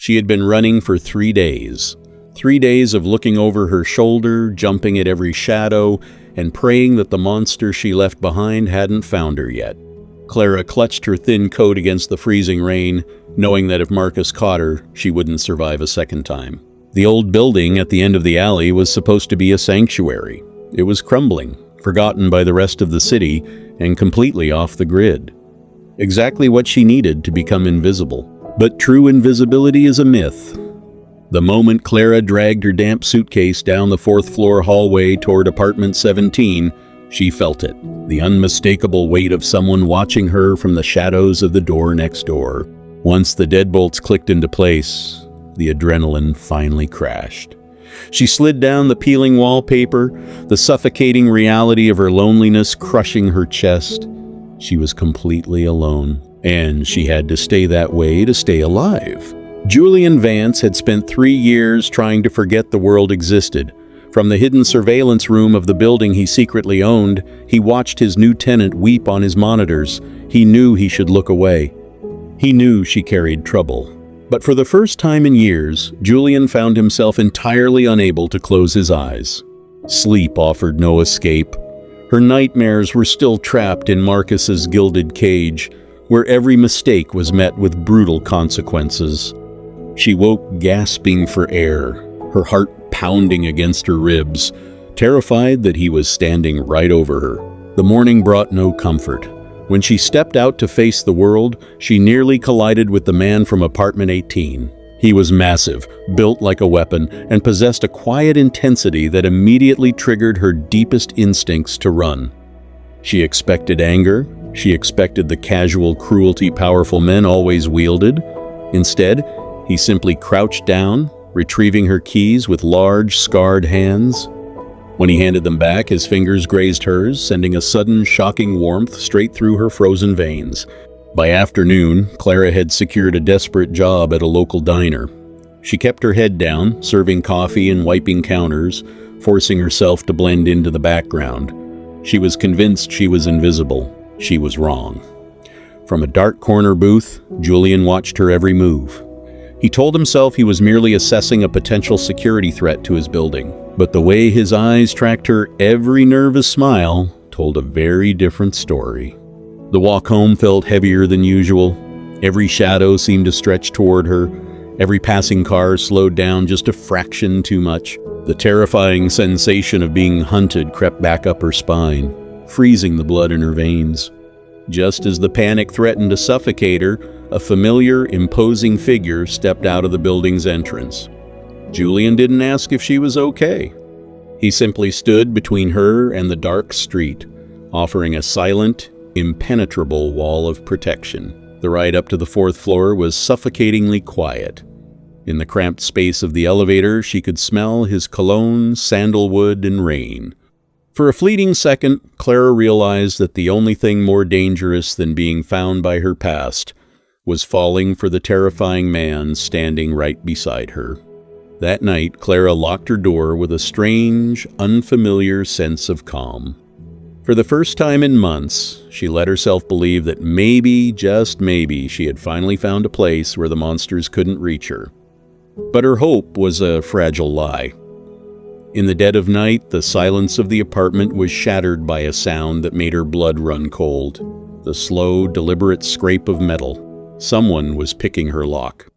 She had been running for 3 days. 3 days of looking over her shoulder, jumping at every shadow, and praying that the monster she left behind hadn't found her yet. Clara clutched her thin coat against the freezing rain, knowing that if Marcus caught her, she wouldn't survive a second time. The old building at the end of the alley was supposed to be a sanctuary. It was crumbling, forgotten by the rest of the city, and completely off the grid. Exactly what she needed to become invisible. But true invisibility is a myth. The moment Clara dragged her damp suitcase down the 4th-floor hallway toward apartment 17, she felt it, the unmistakable weight of someone watching her from the shadows of the door next door. Once the deadbolts clicked into place, the adrenaline finally crashed. She slid down the peeling wallpaper, the suffocating reality of her loneliness crushing her chest. She was completely alone, and she had to stay that way to stay alive. Julian Vance had spent 3 years trying to forget the world existed. From the hidden surveillance room of the building he secretly owned, he watched his new tenant weep on his monitors. He knew he should look away. He knew she carried trouble. But for the first time in years, Julian found himself entirely unable to close his eyes. Sleep offered no escape. Her nightmares were still trapped in Marcus's gilded cage, where every mistake was met with brutal consequences. She woke gasping for air, her heart pounding against her ribs, terrified that he was standing right over her. The morning brought no comfort. When she stepped out to face the world, she nearly collided with the man from apartment 18. He was massive, built like a weapon, and possessed a quiet intensity that immediately triggered her deepest instincts to run. She expected anger. She expected the casual cruelty powerful men always wielded. Instead, he simply crouched down, retrieving her keys with large, scarred hands. When he handed them back, his fingers grazed hers, sending a sudden, shocking warmth straight through her frozen veins. By afternoon, Clara had secured a desperate job at a local diner. She kept her head down, serving coffee and wiping counters, forcing herself to blend into the background. She was convinced she was invisible. She was wrong. From a dark corner booth, Julian watched her every move. He told himself he was merely assessing a potential security threat to his building. But the way his eyes tracked her every nervous smile told a very different story. The walk home felt heavier than usual. Every shadow seemed to stretch toward her. Every passing car slowed down just a fraction too much. The terrifying sensation of being hunted crept back up her spine, freezing the blood in her veins. Just as the panic threatened to suffocate her, a familiar, imposing figure stepped out of the building's entrance. Julian didn't ask if she was okay. He simply stood between her and the dark street, offering a silent, impenetrable wall of protection. The ride up to the 4th floor was suffocatingly quiet. In the cramped space of the elevator, she could smell his cologne, sandalwood, and rain. For a fleeting second, Clara realized that the only thing more dangerous than being found by her past was falling for the terrifying man standing right beside her. That night, Clara locked her door with a strange, unfamiliar sense of calm. For the first time in months, she let herself believe that maybe, just maybe, she had finally found a place where the monsters couldn't reach her. But her hope was a fragile lie. In the dead of night, the silence of the apartment was shattered by a sound that made her blood run cold. The slow, deliberate scrape of metal. Someone was picking her lock.